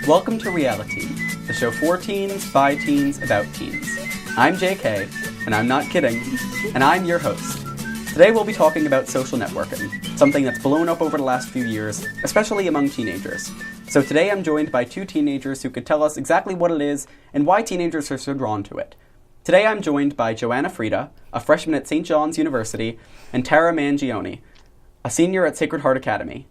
Welcome to Reality, the show for teens, by teens, about teens. I'm JK, and I'm not kidding, and I'm your host. Today we'll be talking about social networking, something that's blown up over the last few years, especially among teenagers. So today I'm joined by two teenagers who could tell us exactly what it is and why teenagers are so drawn to it. Today I'm joined by Joanna Frida, a freshman at St. John's University, and Tara Mangione, a senior at Sacred Heart Academy.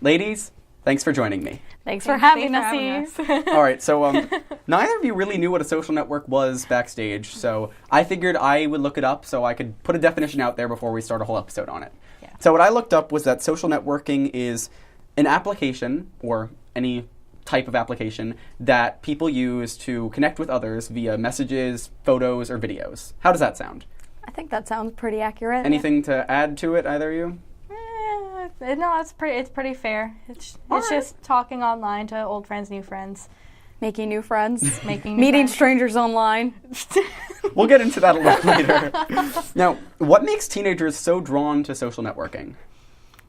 Ladies, thanks for joining me. Thanks for having us. All right, so neither of you really knew what a social network was backstage, so I figured I would look it up so I could put a definition out there before we start a whole episode on it. Yeah. So what I looked up was that social networking is an application, or any type of application, that people use to connect with others via messages, photos, or videos. How does that sound? I think that sounds pretty accurate. Anything to add to it, either of you? No, it's pretty fair. It's just talking online to old friends, new friends. Making new friends. Meeting friends. Strangers online. We'll get into that a little later. Now, what makes teenagers so drawn to social networking?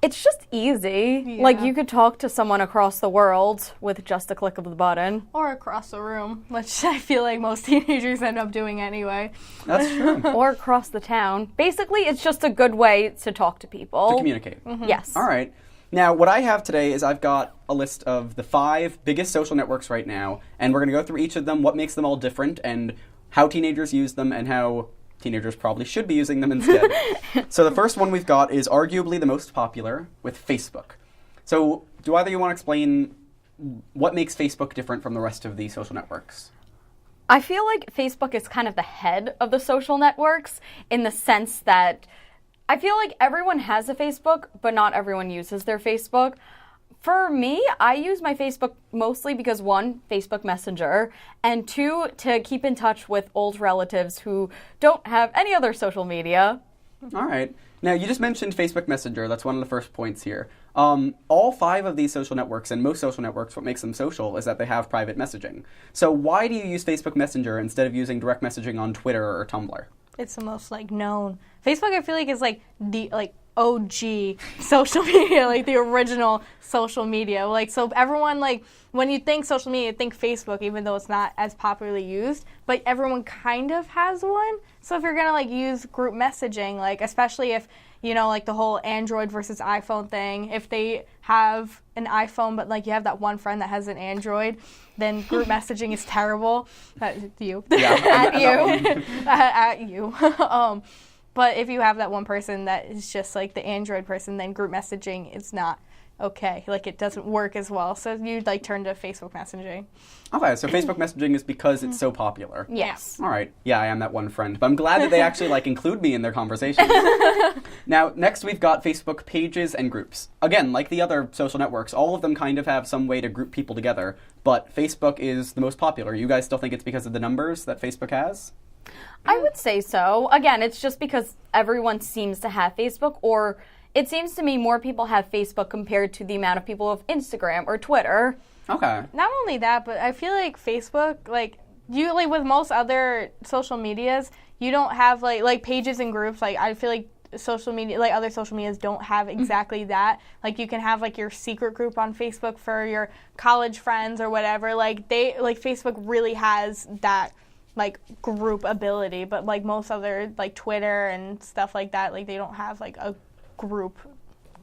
It's just easy. Yeah. Like, you could talk to someone across the world with just a click of the button. Or across the room, which I feel like most teenagers end up doing anyway. That's true. Or across the town. Basically, it's just a good way to talk to people. To communicate. Mm-hmm. Yes. All right. Now, what I have today is I've got a list of the 5 biggest social networks right now, and we're going to go through each of them, what makes them all different, and how teenagers use them, and how teenagers probably should be using them instead. So the first one we've got is arguably the most popular, with Facebook. So do either of you want to explain what makes Facebook different from the rest of the social networks? I feel like Facebook is kind of the head of the social networks in the sense that I feel like everyone has a Facebook, but not everyone uses their Facebook. For me, I use my Facebook mostly because 1, Facebook Messenger, and 2, to keep in touch with old relatives who don't have any other social media. All right. Now, you just mentioned Facebook Messenger. That's one of the first points here. All 5 of these social networks, and most social networks, what makes them social is that they have private messaging. So why do you use Facebook Messenger instead of using direct messaging on Twitter or Tumblr? It's the most known. Facebook, I feel like, is the OG social media, the original social media. So everyone, when you think social media, you think Facebook, even though it's not as popularly used, but everyone kind of has one. So if you're going to use group messaging, especially if, the whole Android versus iPhone thing, if they have an iPhone, but you have that one friend that has an Android, then group messaging is terrible. You. Yeah, At you. At you. But if you have that one person that is just the Android person, then group messaging is not okay. It doesn't work as well. So you turn to Facebook messaging. Okay, so Facebook messaging is because it's so popular. Yes. All right. Yeah, I am that one friend. But I'm glad that they actually include me in their conversations. Now, next we've got Facebook pages and groups. Again, like the other social networks, all of them kind of have some way to group people together. But Facebook is the most popular. You guys still think it's because of the numbers that Facebook has? I would say so. Again, it's just because everyone seems to have Facebook, or it seems to me more people have Facebook compared to the amount of people who have Instagram or Twitter. Okay. Not only that, but I feel like Facebook, you with most other social medias, you don't have pages and groups. I feel like social media, other social medias don't have exactly that. You can have your secret group on Facebook for your college friends or whatever. Facebook really has that group ability, but most other Twitter and stuff like that, they don't have a group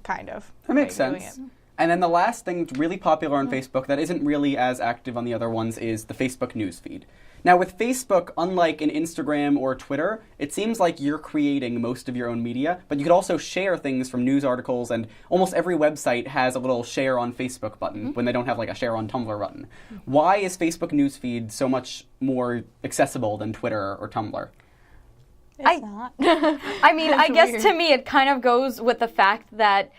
kind of. That makes sense. And then the last thing that's really popular on Facebook that isn't really as active on the other ones is the Facebook newsfeed. Now with Facebook, unlike an Instagram or Twitter, it seems like you're creating most of your own media, but you could also share things from news articles, and almost every website has a little share on Facebook button when they don't have a share on Tumblr button. Why is Facebook newsfeed so much more accessible than Twitter or Tumblr? It's not. I mean, I guess to me it kind of goes with the fact that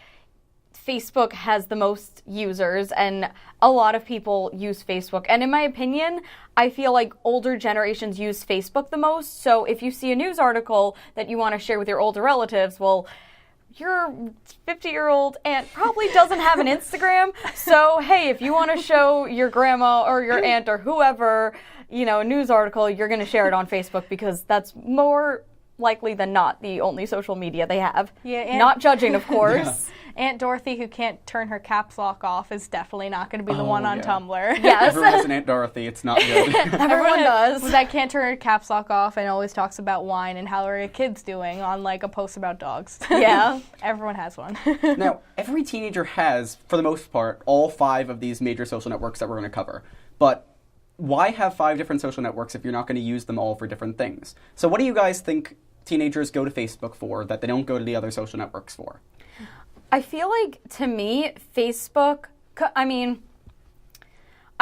Facebook has the most users, and a lot of people use Facebook. And in my opinion, I feel like older generations use Facebook the most. So if you see a news article that you want to share with your older relatives, well, your 50-year-old aunt probably doesn't have an Instagram. So, hey, if you want to show your grandma or your aunt or whoever, a news article, you're going to share it on Facebook because that's more likely than not the only social media they have. Yeah, not judging, of course. Aunt Dorothy, who can't turn her caps lock off, is definitely not going to be the one on Tumblr. Yes. Everyone has an Aunt Dorothy. It's not good. Everyone does. That can't turn her caps lock off and always talks about wine and how are your kids doing on like a post about dogs. Yeah. Everyone has one. Now, every teenager has, for the most part, all 5 of these major social networks that we're going to cover. But why have 5 different social networks if you're not going to use them all for different things? So what do you guys think teenagers go to Facebook for that they don't go to the other social networks for? I feel like, to me, Facebook, I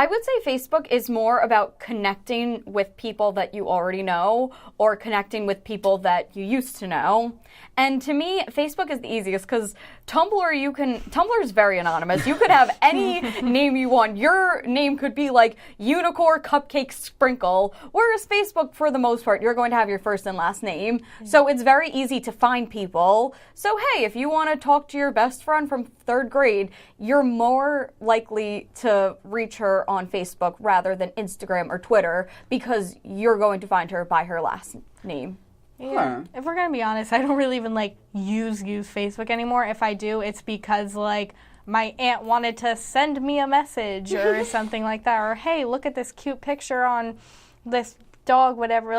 would say Facebook is more about connecting with people that you already know or connecting with people that you used to know. And to me, Facebook is the easiest because Tumblr is very anonymous. You could have any name you want. Your name could be like Unicorn Cupcake Sprinkle, whereas Facebook, for the most part, you're going to have your first and last name. So it's very easy to find people. So hey, if you want to talk to your best friend from 3rd grade, you're more likely to reach her on Facebook rather than Instagram or Twitter because you're going to find her by her last name. Yeah. If we're gonna be honest, I don't really even use Facebook anymore. If I do, it's because my aunt wanted to send me a message or something like that, or hey, look at this cute picture on this dog, whatever.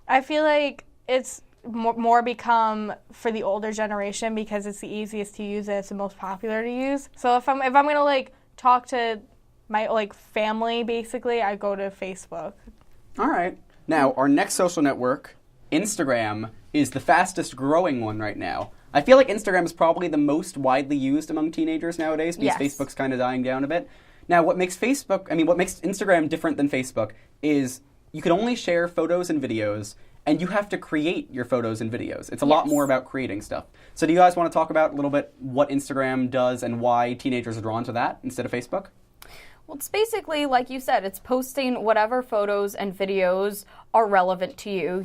I feel like it's more become for the older generation because it's the easiest to use and it's the most popular to use. So if I'm gonna talk to my family, basically, I go to Facebook. All right. Now, our next social network, Instagram, is the fastest growing one right now. I feel like Instagram is probably the most widely used among teenagers nowadays because Facebook's kind of dying down a bit. Now, what makes Instagram different than Facebook is you can only share photos and videos, and you have to create your photos and videos. It's a lot more about creating stuff. So do you guys want to talk about a little bit what Instagram does and why teenagers are drawn to that instead of Facebook? Well, it's basically, like you said, it's posting whatever photos and videos are relevant to you,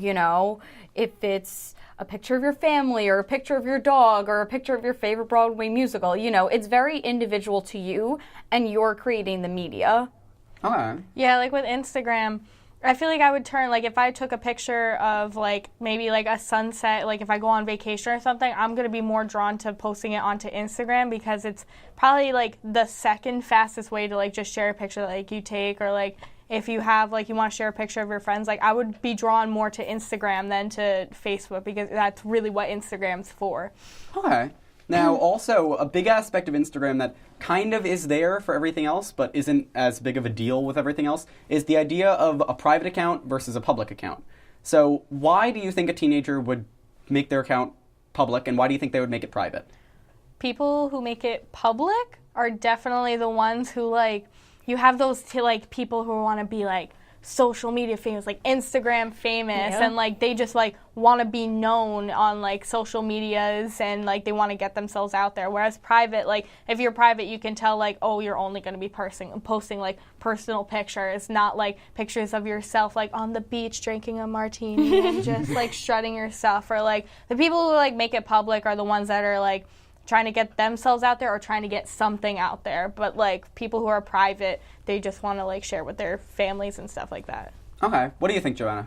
if it's a picture of your family or a picture of your dog or a picture of your favorite Broadway musical, it's very individual to you and you're creating the media. Okay. Yeah, with Instagram, I feel like I would turn, if I took a picture of, maybe, a sunset, if I go on vacation or something, I'm going to be more drawn to posting it onto Instagram because it's probably, the second fastest way to, just share a picture that, you take or, if you have, you want to share a picture of your friends, I would be drawn more to Instagram than to Facebook because that's really what Instagram's for. Okay. Now, also, a big aspect of Instagram that kind of is there for everything else, but isn't as big of a deal with everything else, is the idea of a private account versus a public account. So why do you think a teenager would make their account public, and why do you think they would make it private? People who make it public are definitely the ones who, you have those people who want to be, social media famous, Instagram famous, and they just want to be known on social medias and they want to get themselves out there. Whereas private, if you're private, you can tell oh, you're only going to be posting personal pictures, not pictures of yourself on the beach drinking a martini and just strutting your stuff. Or the people who make it public are the ones that are trying to get themselves out there or trying to get something out there. But people who are private, they just want to share with their families and stuff like that. Okay. What do you think, Joanna?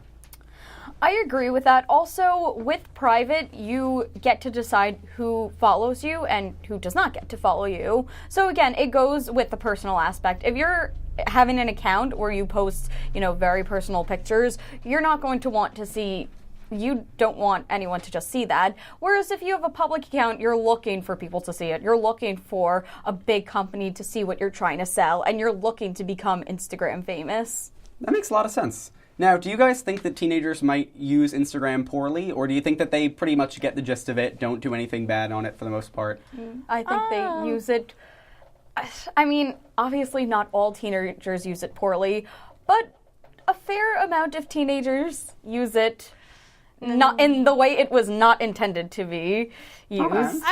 I agree with that. Also, with private, you get to decide who follows you and who does not get to follow you. So again, it goes with the personal aspect. If you're having an account where you post, very personal pictures, you're not going to want to see. You don't want anyone to just see that. Whereas if you have a public account, you're looking for people to see it. You're looking for a big company to see what you're trying to sell, and you're looking to become Instagram famous. That makes a lot of sense. Now, do you guys think that teenagers might use Instagram poorly, or do you think that they pretty much get the gist of it, don't do anything bad on it for the most part? I think they use it. Obviously not all teenagers use it poorly, but a fair amount of teenagers use it not in the way it was not intended to be used.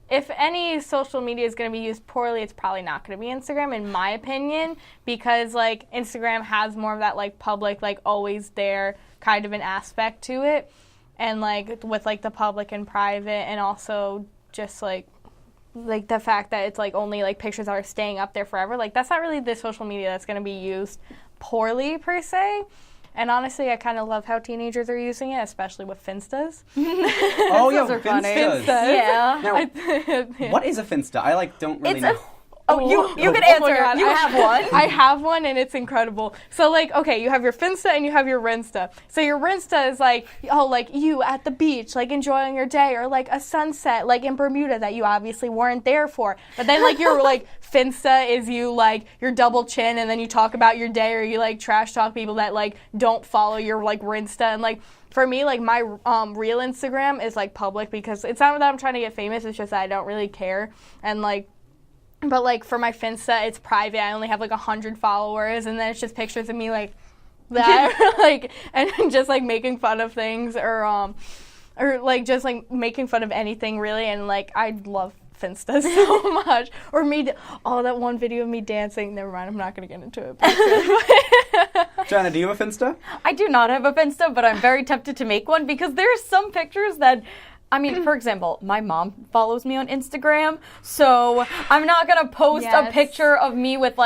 If any social media is going to be used poorly, it's probably not going to be Instagram, in my opinion, because Instagram has more of that public, always there kind of an aspect to it, and with the public and private, and also just the fact that it's only pictures that are staying up there forever. That's not really the social media that's going to be used poorly per se. And honestly, I kind of love how teenagers are using it, especially with Finstas. Oh, yeah, Those are funny. Finstas. Yeah. Now, what is a Finsta? I don't really know. You can Oh answer. my God, You have one. I have one, and it's incredible. So, okay, you have your Finsta and you have your Rinsta. So your Rinsta is you at the beach, enjoying your day, or a sunset, in Bermuda that you obviously weren't there for. But then, your Finsta is you, your double chin, and then you talk about your day, or you, trash talk people that, don't follow your, Rinsta. And, for me, my real Instagram is, public, because it's not that I'm trying to get famous, it's just that I don't really care. And, but, for my Finsta, it's private. I only have, 100 followers, and then it's just pictures of me, that, and just, making fun of things, or just, making fun of anything, really, and, I love Finsta so much. Or me, that one video of me dancing. Never mind, I'm not going to get into it. Jana, do you have a Finsta? I do not have a Finsta, but I'm very tempted to make one, because there are some pictures that, for example, my mom follows me on Instagram, so I'm not going to post a picture of me with,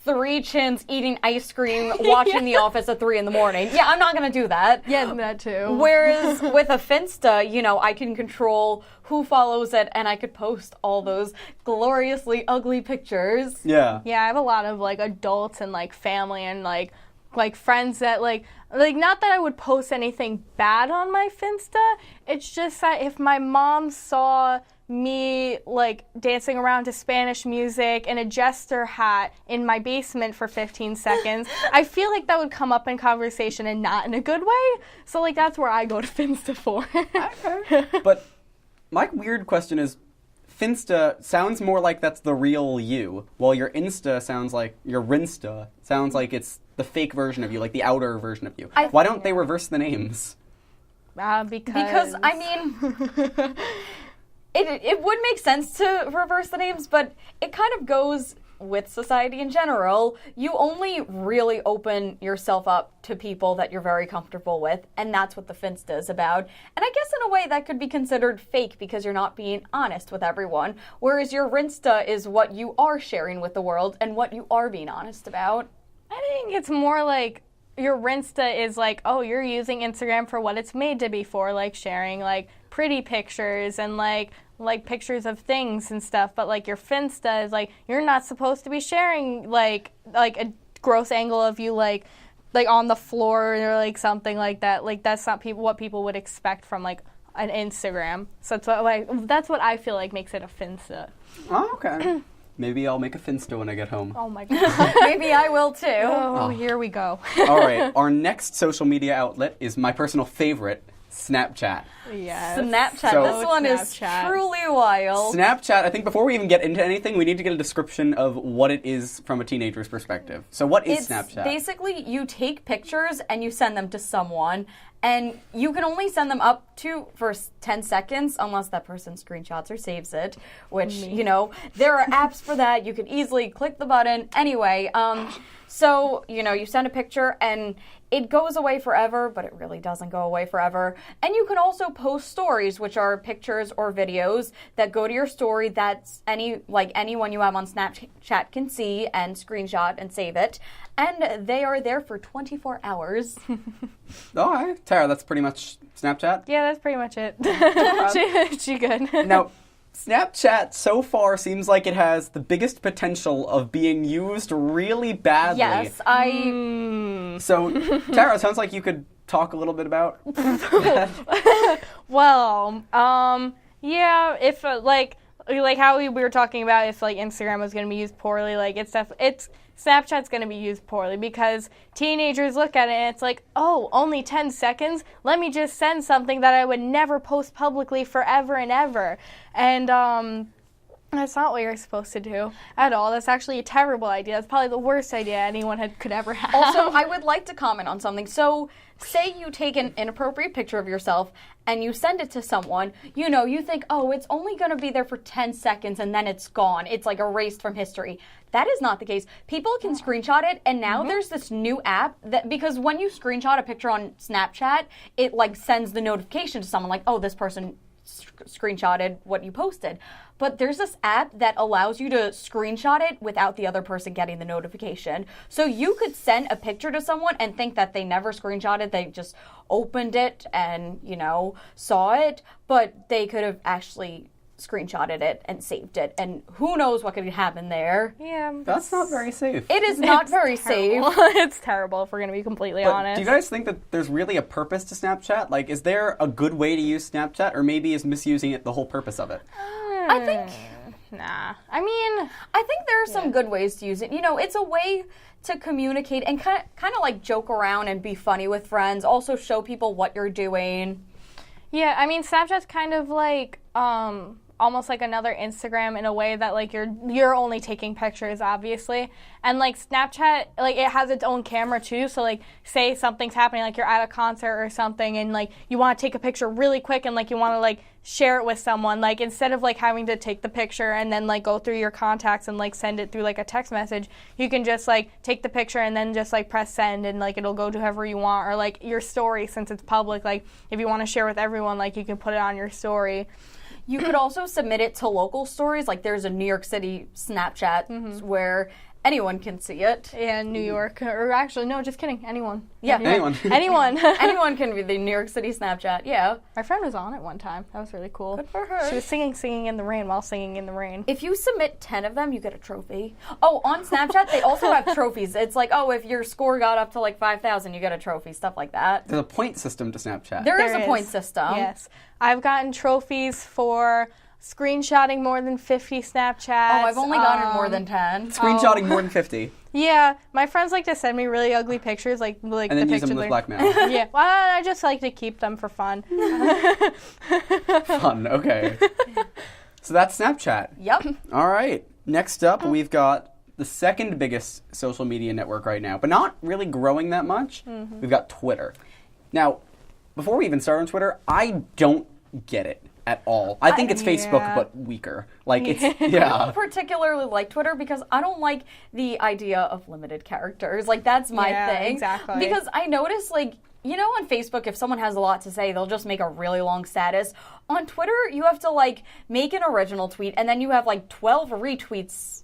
3 chins eating ice cream, watching The Office at 3 in the morning. Yeah, I'm not going to do that. Yeah, that too. Whereas with a Finsta, I can control who follows it, and I could post all those gloriously ugly pictures. Yeah. Yeah, I have a lot of, adults and, family and, friends that, not that I would post anything bad on my Finsta. It's just that if my mom saw me, dancing around to Spanish music in a jester hat in my basement for 15 seconds, I feel like that would come up in conversation and not in a good way. So, that's where I go to Finsta for. Okay. But my weird question is, Finsta sounds more like that's the real you, while your Insta sounds like, your Rinsta sounds like it's the fake version of you, the outer version of you. Why don't they reverse the names? Because it would make sense to reverse the names, but it kind of goes with society in general. You only really open yourself up to people that you're very comfortable with, and that's what the Finsta is about. And I guess in a way that could be considered fake because you're not being honest with everyone, whereas your Rinsta is what you are sharing with the world and what you are being honest about. I think it's more your Rinsta is you're using Instagram for what it's made to be for, sharing pretty pictures and pictures of things and stuff. But your Finsta is you're not supposed to be sharing a gross angle of you on the floor or something like that. That's not what people would expect from an Instagram. So that's what I feel makes it a Finsta. Oh, okay. Maybe I'll make a Finsta when I get home. Oh my God. Maybe I will too. Oh, here we go. All right, our next social media outlet is my personal favorite, Snapchat. Yes. Snapchat. So- This one is Snapchat. truly wild. Snapchat, I think before we even get into anything, we need to get a description of what it is from a teenager's perspective. So what is Snapchat? Basically, you take pictures and you send them to someone, and you can only send them up to for 10 seconds unless that person screenshots or saves it, which, there are apps for that. You can easily click the button. Anyway, so, you send a picture and it goes away forever, but it really doesn't go away forever. And you can also post stories, which are pictures or videos that go to your story that's anyone you have on Snapchat can see and screenshot and save it. And they are there for 24 hours. All right, Tara, that's pretty much Snapchat? Yeah, that's pretty much it. she good. Now, Snapchat so far seems like it has the biggest potential of being used really badly. Yes, So, Tara, it sounds like you could talk a little bit about that. Well, yeah, if how we were talking about if Instagram was going to be used poorly, it's Snapchat's going to be used poorly because teenagers look at it and it's oh, only 10 seconds? Let me just send something that I would never post publicly forever and ever. And that's not what you're supposed to do at all. That's actually a terrible idea. That's probably the worst idea anyone could ever have. Also, I would like to comment on something. So, say you take an inappropriate picture of yourself and you send it to someone, you think, oh, it's only going to be there for 10 seconds and then it's gone. It's erased from history. That is not the case. People can screenshot it, and now there's this new app that, because when you screenshot a picture on Snapchat, it sends the notification to someone oh, this person screenshotted what you posted. But there's this app that allows you to screenshot it without the other person getting the notification. So you could send a picture to someone and think that they never screenshotted, they just opened it and, saw it, but they could have actually screenshotted it and saved it, and who knows what could happen there. Yeah. That's not very safe. It is not very safe. It's terrible if we're going to be completely honest. Do you guys think that there's really a purpose to Snapchat? Like, is there a good way to use Snapchat, or maybe is misusing it the whole purpose of it? I think... Nah. I think there are some good ways to use it. It's a way to communicate and kind of like joke around and be funny with friends, also show people what you're doing. Yeah, Snapchat's kind of like, almost like another Instagram in a way that like you're only taking pictures, obviously, and like Snapchat, like it has its own camera too, so like say something's happening, like you're at a concert or something and like you want to take a picture really quick and like you want to like share it with someone, like instead of like having to take the picture and then like go through your contacts and like send it through like a text message, you can just like take the picture and then just like press send and like it'll go to whoever you want, or like your story, since it's public, like if you want to share with everyone, like you can put it on your story. You could also submit it to local stories. Like there's a New York City Snapchat where anyone can see it. Yeah, New York. Or actually, no, just kidding. Anyone. Yeah. Anyone. Anyone. Anyone can be the New York City Snapchat, yeah. My friend was on it one time. That was really cool. Good for her. She was singing in the rain while singing in the rain. If you submit 10 of them, you get a trophy. Oh, on Snapchat, they also have trophies. It's like, if your score got up to like 5,000, you get a trophy, stuff like that. There's a point system to Snapchat. There is a point system. Yes. I've gotten trophies for screenshotting more than 50 Snapchats. Oh, I've only gotten more than 10. Screenshotting more than 50. Yeah, my friends like to send me really ugly pictures, like And the then use picture them with blackmail. Yeah, well, I just like to keep them for fun. Fun, okay. So that's Snapchat. Yep. All right. Next up, we've got the second biggest social media network right now, but not really growing that much. We've got Twitter. Now, before we even start on Twitter, I don't get it at all. I think it's Facebook, but weaker. Like, it's, I don't particularly like Twitter because I don't like the idea of limited characters. Like, that's my thing. Exactly. Because I notice, like, on Facebook, if someone has a lot to say, they'll just make a really long status. On Twitter, you have to, like, make an original tweet, and then you have, like, 12 retweets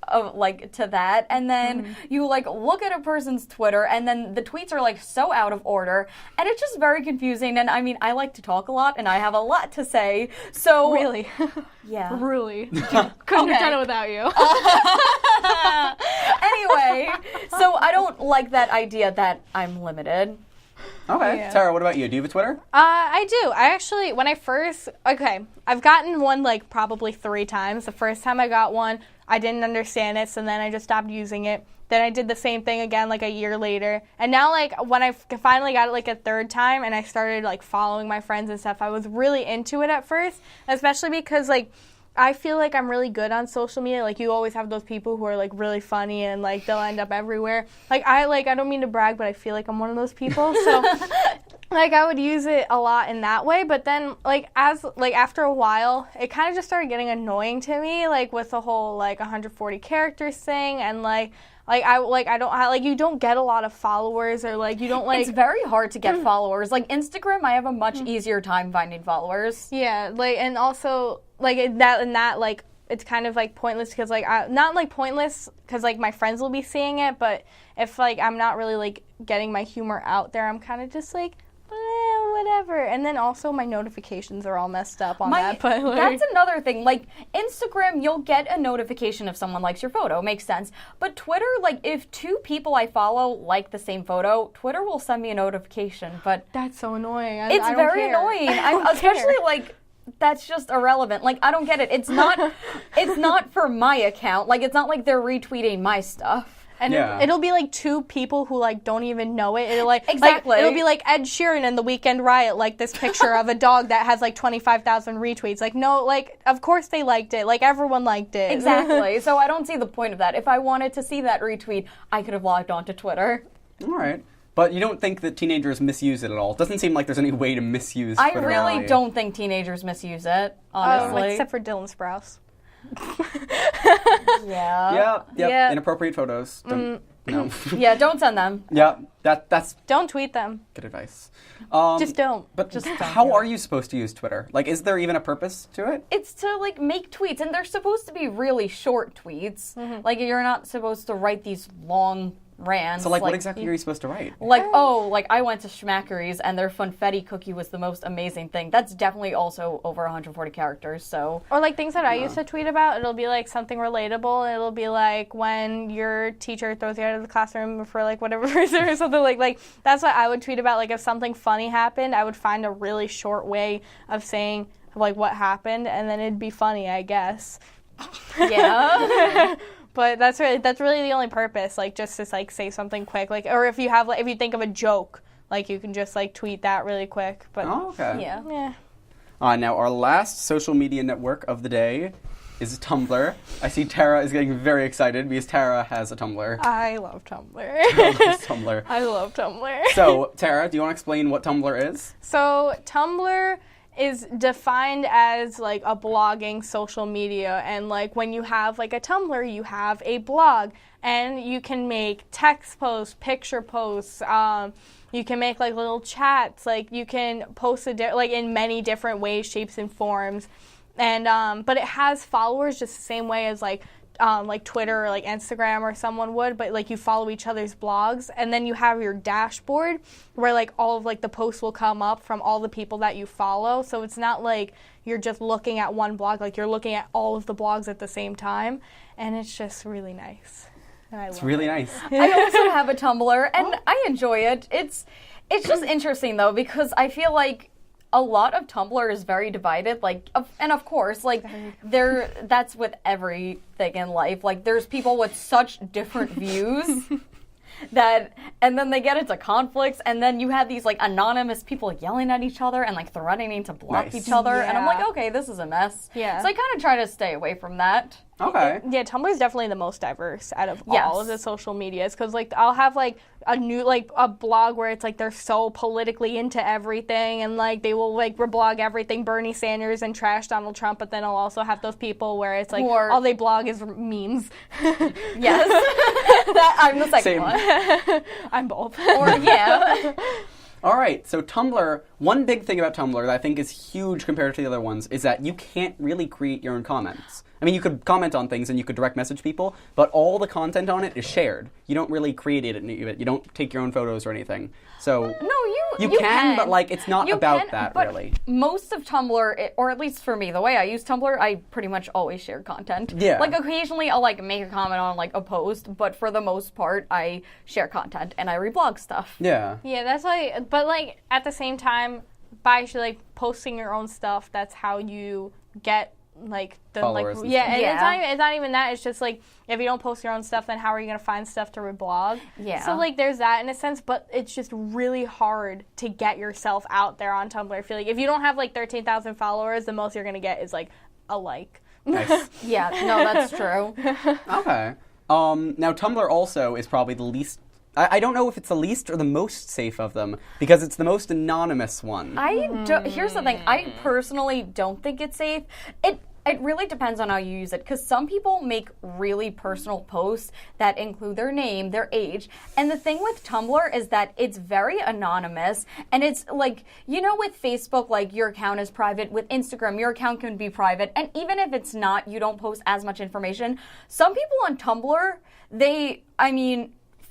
of like to that, and then you like look at a person's Twitter, and then the tweets are like so out of order, and it's just very confusing. And I like to talk a lot, and I have a lot to say. So Really? yeah, Really? Couldn't have done it without you. Anyway, so I don't like that idea that I'm limited. Okay. Yeah. Tara, what about you? Do you have a Twitter? I do. I actually, I've gotten one like probably 3 times. The first time I got one, I didn't understand it, so then I just stopped using it. Then I did the same thing again like a year later. And now like when I finally got it like a 3rd time and I started like following my friends and stuff, I was really into it at first, especially because like I feel like I'm really good on social media. Like, you always have those people who are, like, really funny and, like, they'll end up everywhere. I don't mean to brag, but I feel like I'm one of those people. So, like, I would use it a lot in that way. But then, after a while, it kind of just started getting annoying to me, like, with the whole, 140 characters thing. And, you don't get a lot of followers, or, you don't, It's very hard to get followers. Like, Instagram, I have a much easier time finding followers. Yeah, and also, it's kind of, pointless because, not, pointless because, my friends will be seeing it, but if, I'm not really, getting my humor out there, I'm kind of just, whatever. And then also my notifications are all messed up on that. But that's another thing. Like, Instagram, you'll get a notification if someone likes your photo. Makes sense. But Twitter, if 2 people I follow like the same photo, Twitter will send me a notification. But that's so annoying. It's very annoying. Especially, that's just irrelevant. I don't get it. It's not for my account. It's not like they're retweeting my stuff. And it'll be 2 people who don't even know it. It'll exactly. It'll be Ed Sheeran and the Weekend Riot, this picture of a dog that has 25,000 retweets. No, of course they liked it. Everyone liked it. Exactly. So I don't see the point of that. If I wanted to see that retweet, I could have logged on to Twitter. All right. But you don't think that teenagers misuse it at all? It doesn't seem like there's any way to misuse Twitter. I really don't think teenagers misuse it, honestly. Except for Dylan Sprouse. Yeah. Yeah. Inappropriate photos. No. Yeah, don't send them. Yeah, that's Don't tweet them. good advice. Just don't. But Just don't how do it. are you supposed to use Twitter? Like, is there even a purpose to it? It's to like make tweets, and they're supposed to be really short tweets. Like you're not supposed to write these long rants. So, like what exactly are you supposed to write? Like, oh, like I went to Schmackery's and their funfetti cookie was the most amazing thing. That's definitely also over 140 characters, so. Or like things that I used to tweet about, it'll be like something relatable. It'll be like when your teacher throws you out of the classroom for like whatever reason or something like that's what I would tweet about. Like if something funny happened, I would find a really short way of saying like what happened, and then it'd be funny, I guess. Yeah. But that's really the only purpose, like just to like say something quick, like or if you have like if you think of a joke, like you can just like tweet that really quick. But Oh, okay. Yeah. Now, our last social media network of the day is Tumblr. I see Tara is getting very excited because Tara has a Tumblr. I love Tumblr. Tumblr. I love Tumblr. So, Tara, do you want to explain what Tumblr is? So Tumblr is defined as like a blogging social media, and like when you have like a Tumblr, you have a blog, and you can make text posts, picture posts, you can make like little chats, like you can post like in many different ways, shapes, and forms, and but it has followers just the same way as like Twitter or like Instagram or someone would, but like you follow each other's blogs, and then you have your dashboard where like all of like the posts will come up from all the people that you follow. So it's not like you're just looking at one blog, like you're looking at all of the blogs at the same time, and it's just really nice. And I love It's really it. nice. I also have a Tumblr, and I enjoy it. It's just interesting though, because I feel like a lot of Tumblr is very divided, and of course, like, that's with everything in life. Like, there's people with such different views and then they get into conflicts, and then you have these, like, anonymous people yelling at each other and, like, threatening to block each other, and I'm like, okay, this is a mess. Yeah. So I kind of try to stay away from that. Okay. Yeah, Tumblr is definitely the most diverse out of all of the social medias, because like I'll have like a blog where it's like they're so politically into everything, and like they will like reblog everything Bernie Sanders and trash Donald Trump, but then I'll also have those people where it's like all they blog is memes. Yes. I'm the second one. I'm both. Or yeah. All right, so Tumblr, one big thing about Tumblr that I think is huge compared to the other ones is that you can't really create your own comments. I mean, you could comment on things and you could direct message people, but all the content on it is shared. You don't really create it. You don't take your own photos or anything. So No, you can, but like it's not about that but really. Most of Tumblr, or at least for me, the way I use Tumblr, I pretty much always share content. Yeah. Like occasionally I'll like make a comment on like a post, but for the most part I share content and I reblog stuff. Yeah. Yeah, that's like, but like at the same time, by actually like posting your own stuff, that's how you get like the Followers like and yeah, stuff. and Yeah. it's not even that. It's just like if you don't post your own stuff, then how are you gonna find stuff to reblog? Yeah. So like there's that in a sense, but it's just really hard to get yourself out there on Tumblr. I feel like if you don't have like 13,000 followers, the most you're gonna get is like a like. Nice. Yeah, no, that's true. Okay. Now Tumblr also is probably the least. I don't know if it's the least or the most safe of them because it's the most anonymous one. Here's the thing. I personally don't think it's safe. It really depends on how you use it, because some people make really personal posts that include their name, their age, and the thing with Tumblr is that it's very anonymous, and it's like, you know, with Facebook, like your account is private. With Instagram, your account can be private, and even if it's not, you don't post as much information. Some people on Tumblr,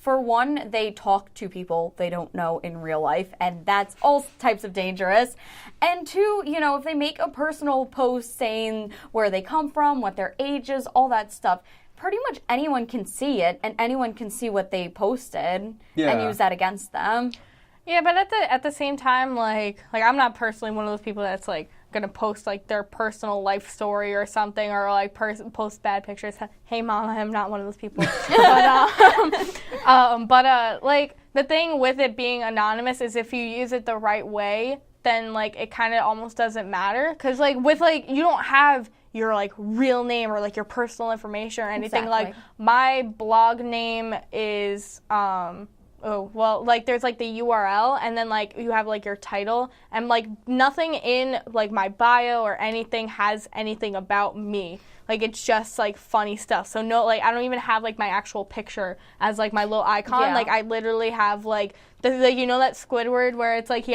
for one, they talk to people they don't know in real life, and that's all types of dangerous. And two, you know, if they make a personal post saying where they come from, what their age is, all that stuff, pretty much anyone can see it, and anyone can see what they posted and use that against them. Yeah, but at the same time, like I'm not personally one of those people that's like gonna post like their personal life story or something, or like post bad pictures. Hey, mom, I'm not one of those people. but like the thing with it being anonymous is if you use it the right way, then like it kind of almost doesn't matter, because like with like you don't have your like real name or like your personal information or anything. Exactly. Like my blog name is there's like the URL, and then like you have like your title, and like nothing in like my bio or anything has anything about me. like it's just like funny stuff. So no, like I don't even have like my actual picture as like my little icon. Yeah. Like I literally have like the you know that Squidward where it's like he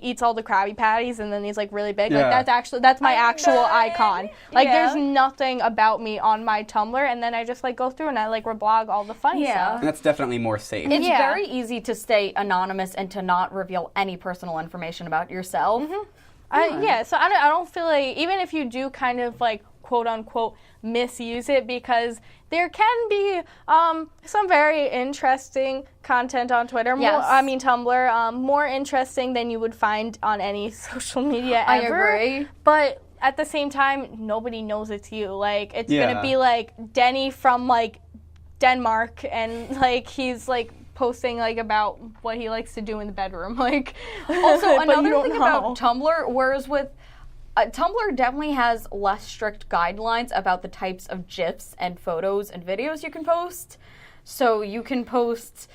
eats all the Krabby Patties and then he's like really big. Yeah. Like that's my actual icon. Like Yeah. there's nothing about me on my Tumblr, and then I just like go through and I like reblog all the funny stuff. And that's definitely more safe. It's Yeah. very easy to stay anonymous and to not reveal any personal information about yourself. So I don't feel like, even if you do kind of like quote unquote misuse it, because there can be some very interesting content on Twitter. Yes. Tumblr, more interesting than you would find on any social media I ever. agree. But at the same time, nobody knows it's you. Like it's Yeah. gonna be like Denny from like Denmark, and like he's like posting like about what he likes to do in the bedroom. Like Also, but you another don't thing know. about Tumblr, whereas with Tumblr definitely has less strict guidelines about the types of GIFs and photos and videos you can post. So you can post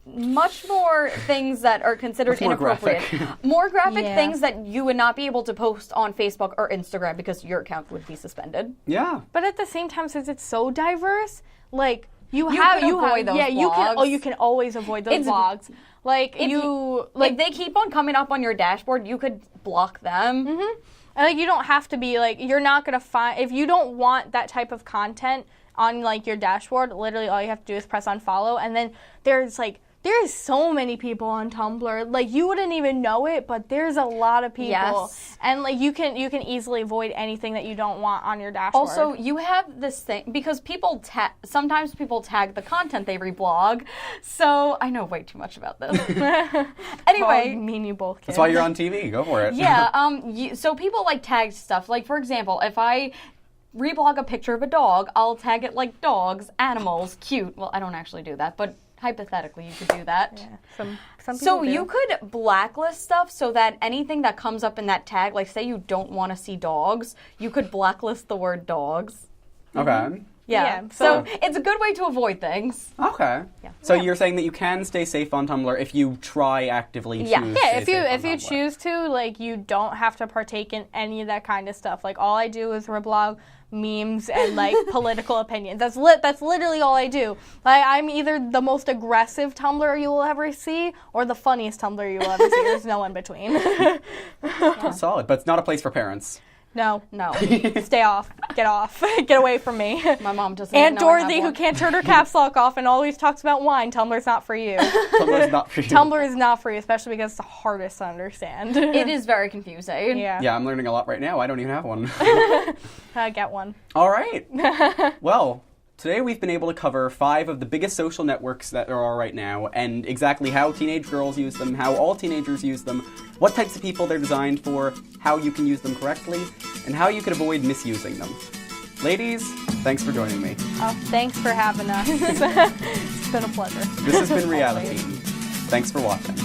much more things that are considered Much more inappropriate. graphic. More graphic Yeah. things that you would not be able to post on Facebook or Instagram because your account would be suspended. Yeah. But at the same time, since it's so diverse, like you could avoid those you can vlogs. you can always avoid those It's- vlogs. Like If they keep on coming up on your dashboard, you could block them. and, like you don't have to be like, you're not gonna find, if you don't want that type of content on like your dashboard, literally all you have to do is press unfollow, and then there is so many people on Tumblr. Like you wouldn't even know it, but there's a lot of people. Yes. And like you can easily avoid anything that you don't want on your dashboard. Also, you have this thing because sometimes people tag the content they reblog. So I know way too much about this. Anyway, me and you both can. That's why you're on TV. Go for it. yeah. So people like tag stuff. Like for example, if I reblog a picture of a dog, I'll tag it like dogs, animals, cute. Well, I don't actually do that, but hypothetically, you could do that. Yeah, some people So do. you could blacklist stuff so that anything that comes up in that tag, like say you don't want to see dogs, you could blacklist the word dogs. Okay. Yeah. Yeah, So it's a good way to avoid things. Okay. Yeah. So you're saying that you can stay safe on Tumblr if you try actively Yeah. choose Yeah, to stay if safe on you Tumblr. choose to, like, you don't have to partake in any of that kind of stuff. Like, all I do is reblog memes and like political opinions. That's literally all I do. Like, I'm either the most aggressive Tumblr you will ever see or the funniest Tumblr you will ever see. There's no in between. That's solid, but it's not a place for parents. No. No. Stay off. Get off. Get away from me. My mom doesn't Aunt even know I have Dorothy, who one. can't turn her caps lock off and always talks about wine. Tumblr's not for you. Tumblr's not for you. Tumblr is not for you, especially because it's the hardest to understand. It is very confusing. Yeah. Yeah, I'm learning a lot right now. I don't even have one. Get one. All right. Well, today we've been able to cover 5 of the biggest social networks that there are right now, and exactly how teenage girls use them, how all teenagers use them, what types of people they're designed for, how you can use them correctly, and how you can avoid misusing them. Ladies, thanks for joining me. Oh, thanks for having us. It's been a pleasure. This has been Reality. Thanks for watching.